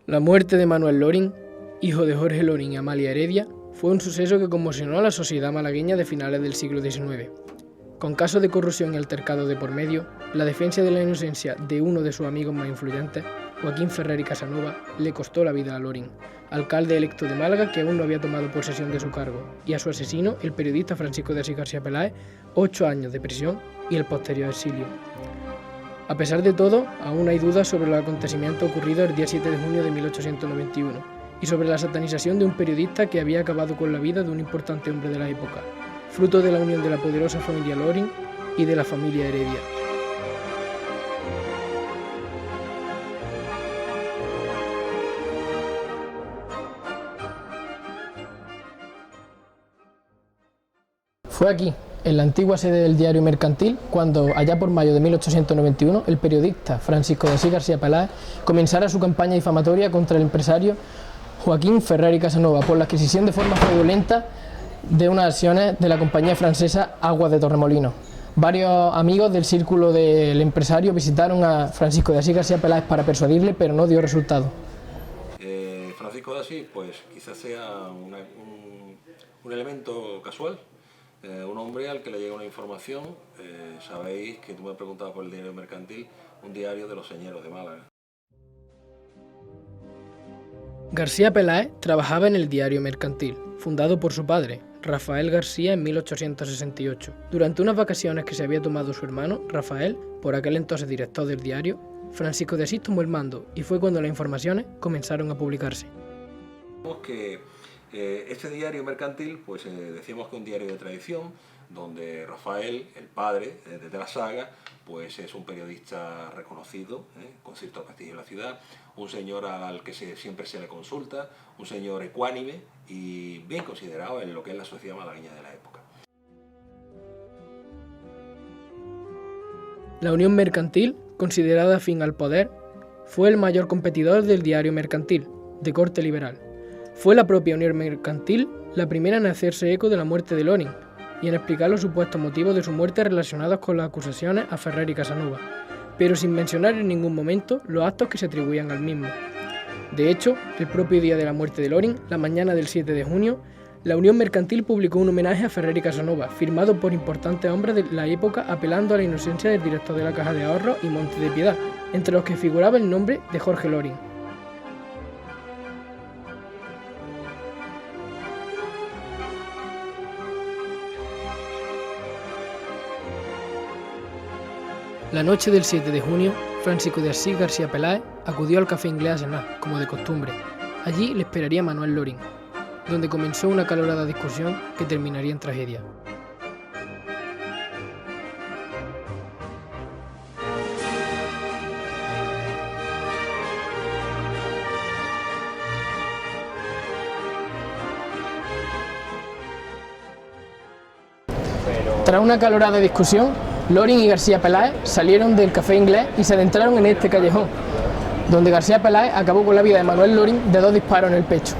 La muerte de Manuel Loring, hijo de Jorge Loring y Amalia Heredia, fue un suceso que conmocionó a la sociedad malagueña de finales del siglo XIX. Con casos de corrupción y altercados de por medio, la defensa de la inocencia de uno de sus amigos más influyentes, Joaquín Ferrer y Casanova, le costó la vida a Loring, alcalde electo de Málaga que aún no había tomado posesión de su cargo, y a su asesino, el periodista Francisco de Asís García Peláez, 8 años de prisión y el posterior exilio. A pesar de todo, aún hay dudas sobre los acontecimientos ocurridos el día 7 de junio de 1891 y sobre la satanización de un periodista que había acabado con la vida de un importante hombre de la época, fruto de la unión de la poderosa familia Loring y de la familia Heredia. Fue aquí, en la antigua sede del Diario Mercantil, cuando, allá por mayo de 1891, el periodista Francisco de Asís García Peláez comenzara su campaña difamatoria contra el empresario Joaquín Ferrer y Casanova por la adquisición de forma fraudulenta de unas acciones de la compañía francesa Aguas de Torremolinos. Varios amigos del círculo del empresario visitaron a Francisco de Asís García Peláez para persuadirle, pero no dio resultado. Francisco de Asís, pues quizás sea un elemento casual. Un hombre al que le llega una información, sabéis que tú me preguntabas por el Diario Mercantil, un diario de los señeros de Málaga. García Peláez trabajaba en el Diario Mercantil, fundado por su padre, Rafael García, en 1868. Durante unas vacaciones que se había tomado su hermano, Rafael, por aquel entonces director del diario, Francisco de Asís tomó el mando y fue cuando las informaciones comenzaron a publicarse. Este diario mercantil, pues decíamos que es un diario de tradición, donde Rafael, el padre de la saga, pues es un periodista reconocido, con cierto prestigio en la ciudad, un señor al que siempre se le consulta, un señor ecuánime y bien considerado en lo que es la sociedad malagueña de la época. La Unión Mercantil, considerada afín al poder, fue el mayor competidor del Diario Mercantil, de corte liberal. Fue la propia Unión Mercantil la primera en hacerse eco de la muerte de Loring y en explicar los supuestos motivos de su muerte relacionados con las acusaciones a Ferrer y Casanova, pero sin mencionar en ningún momento los actos que se atribuían al mismo. De hecho, el propio día de la muerte de Loring, la mañana del 7 de junio, la Unión Mercantil publicó un homenaje a Ferrer y Casanova, firmado por importantes hombres de la época apelando a la inocencia del director de la Caja de Ahorros y Monte de Piedad, entre los que figuraba el nombre de Jorge Loring. La noche del 7 de junio, Francisco de Asís García Peláez acudió al Café Inglés a cenar, como de costumbre. Allí le esperaría Manuel Loring, donde comenzó una acalorada discusión que terminaría en tragedia. Tras una acalorada discusión, Loring y García Peláez salieron del Café Inglés y se adentraron en este callejón, donde García Peláez acabó con la vida de Manuel Loring de 2 disparos en el pecho.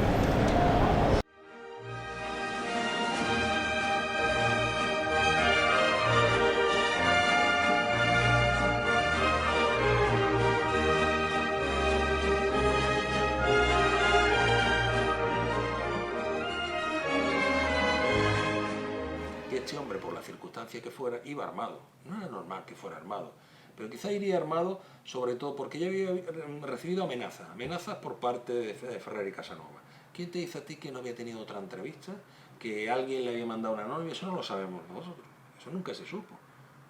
Este hombre, por la circunstancia que fuera, iba armado. No era normal que fuera armado, pero quizá iría armado sobre todo porque ya había recibido amenazas por parte de Ferrer y Casanova. ¿Quién te dice a ti que no había tenido otra entrevista? ¿Que alguien le había mandado una novia? Eso no lo sabemos nosotros, eso nunca se supo.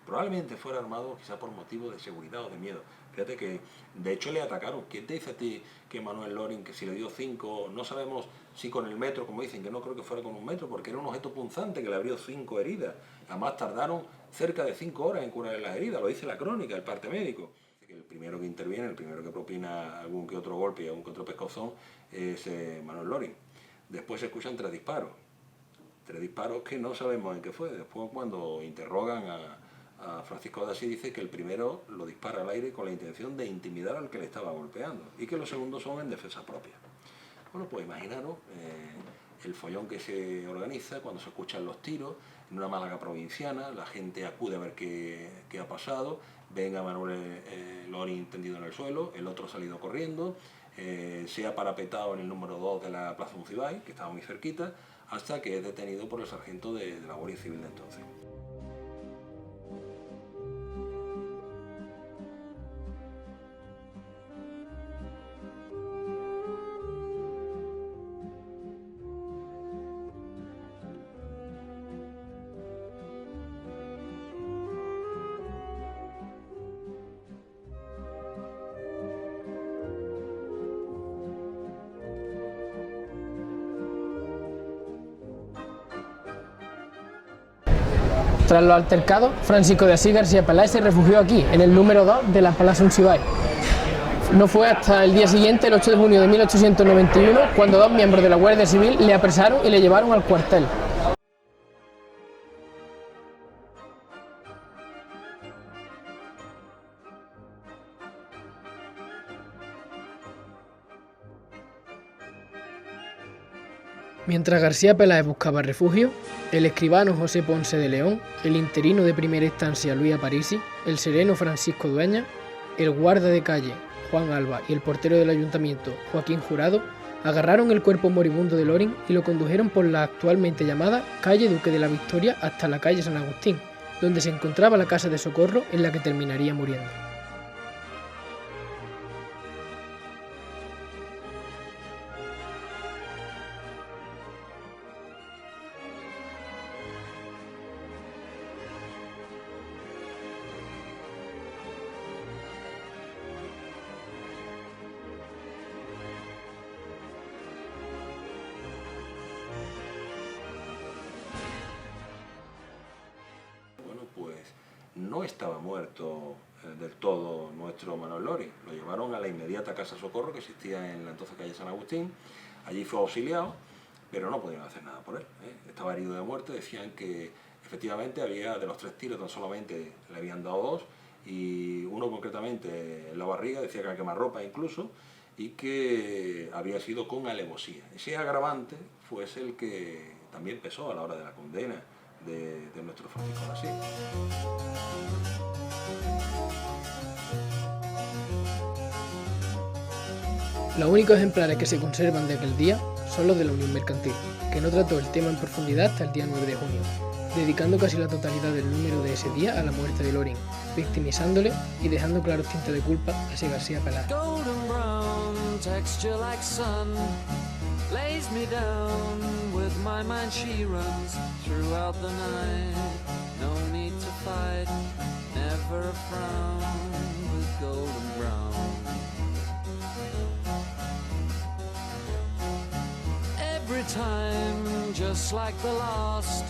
Probablemente fuera armado quizá por motivo de seguridad o de miedo. Fíjate que de hecho le atacaron. ¿Quién te dice a ti que Manuel Loring, que si le dio 5, no sabemos si con el metro, como dicen, que no creo que fuera con un metro, porque era un objeto punzante que le abrió 5 heridas. Además tardaron cerca de 5 horas en curar las heridas, lo dice la crónica, el parte médico. El primero que interviene, el primero que propina algún que otro golpe y algún que otro pescozón es Manuel Loring. Después se escuchan 3 disparos. 3 disparos que no sabemos en qué fue. Después cuando interrogan a a Francisco de Asís dice que el primero lo dispara al aire con la intención de intimidar al que le estaba golpeando y que los segundos son en defensa propia. Bueno, pues imaginaros el follón que se organiza cuando se escuchan los tiros en una Málaga provinciana, la gente acude a ver qué ha pasado, ven a Manuel Loring tendido en el suelo, el otro ha salido corriendo, se ha parapetado en el número 2 de la Plaza Mucibay, que estaba muy cerquita, hasta que es detenido por el sargento de la Guardia Civil de entonces. Tras los altercados, Francisco de Asís García Peláez se refugió aquí, en el número 2 de la Plaza Mucibay. No fue hasta el día siguiente, el 8 de junio de 1891, cuando dos miembros de la Guardia Civil le apresaron y le llevaron al cuartel. Mientras García Peláez buscaba refugio, el escribano José Ponce de León, el interino de primera instancia Luis Aparici, el sereno Francisco Dueñas, el guarda de calle Juan Alba y el portero del ayuntamiento Joaquín Jurado agarraron el cuerpo moribundo de Loring y lo condujeron por la actualmente llamada calle Duque de la Victoria hasta la calle San Agustín, donde se encontraba la casa de socorro en la que terminaría muriendo. No estaba muerto del todo nuestro Manuel Loring. Lo llevaron a la inmediata casa socorro que existía en la entonces calle San Agustín. Allí fue auxiliado, pero no podían hacer nada por él. Estaba herido de muerte. Decían que efectivamente había de los 3 tiros tan solamente le habían dado 2 y uno concretamente en la barriga, decía que a quemarropa incluso, y que había sido con alevosía. Ese agravante fue el que también pesó a la hora de la condena de nuestro Francisco de Asís. Los únicos ejemplares que se conservan de aquel día son los de la Unión Mercantil, que no trató el tema en profundidad hasta el día 9 de junio, dedicando casi la totalidad del número de ese día a la muerte de Loring, victimizándole y dejando claros tintes de culpa hacia García Peláez. Lays me down with my mind, she runs throughout the night. No need to fight, never a frown with golden brown. Every time, just like the last.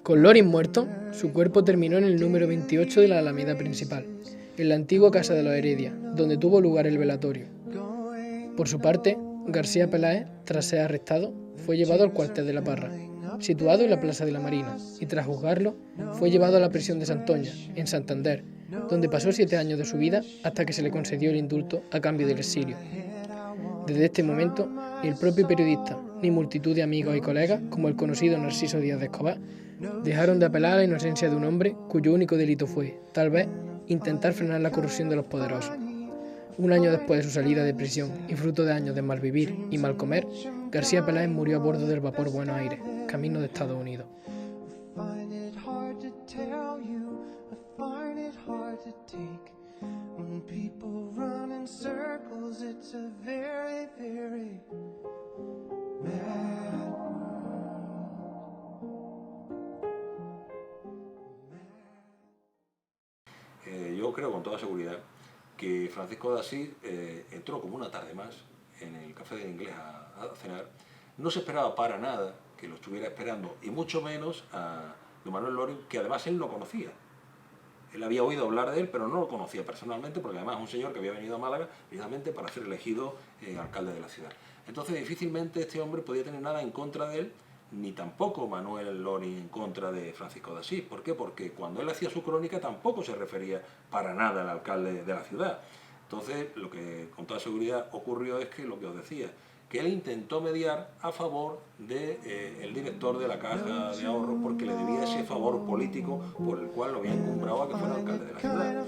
Con Loring muerto, su cuerpo terminó en el número 28 de la Alameda principal, en la antigua Casa de los Heredia, donde tuvo lugar el velatorio. Por su parte, García Peláez, tras ser arrestado, fue llevado al cuartel de la Parra, situado en la Plaza de la Marina, y tras juzgarlo, fue llevado a la prisión de Santoña, en Santander, donde pasó 7 años de su vida hasta que se le concedió el indulto a cambio del exilio. Desde este momento, ni el propio periodista, ni multitud de amigos y colegas, como el conocido Narciso Díaz de Escobar, dejaron de apelar a la inocencia de un hombre cuyo único delito fue, tal vez, intentar frenar la corrupción de los poderosos. Un año después de su salida de prisión y fruto de años de malvivir y mal comer, García Peláez murió a bordo del vapor Buenos Aires, camino de Estados Unidos. Yo creo con toda seguridad que Francisco de Asís entró como una tarde más en el Café del Inglés a cenar. No se esperaba para nada que lo estuviera esperando, y mucho menos a don Manuel Loring, que además él no conocía. Él había oído hablar de él, pero no lo conocía personalmente, porque además es un señor que había venido a Málaga precisamente para ser elegido alcalde de la ciudad. Entonces difícilmente este hombre podía tener nada en contra de él, ni tampoco Manuel Loring en contra de Francisco de Asís. ¿Por qué? Porque cuando él hacía su crónica tampoco se refería para nada al alcalde de la ciudad. Entonces lo que con toda seguridad ocurrió es que lo que os decía, que él intentó mediar a favor del director de la Caja de Ahorros, porque le debía ese favor político por el cual lo había encumbrado a que fuera alcalde de la ciudad.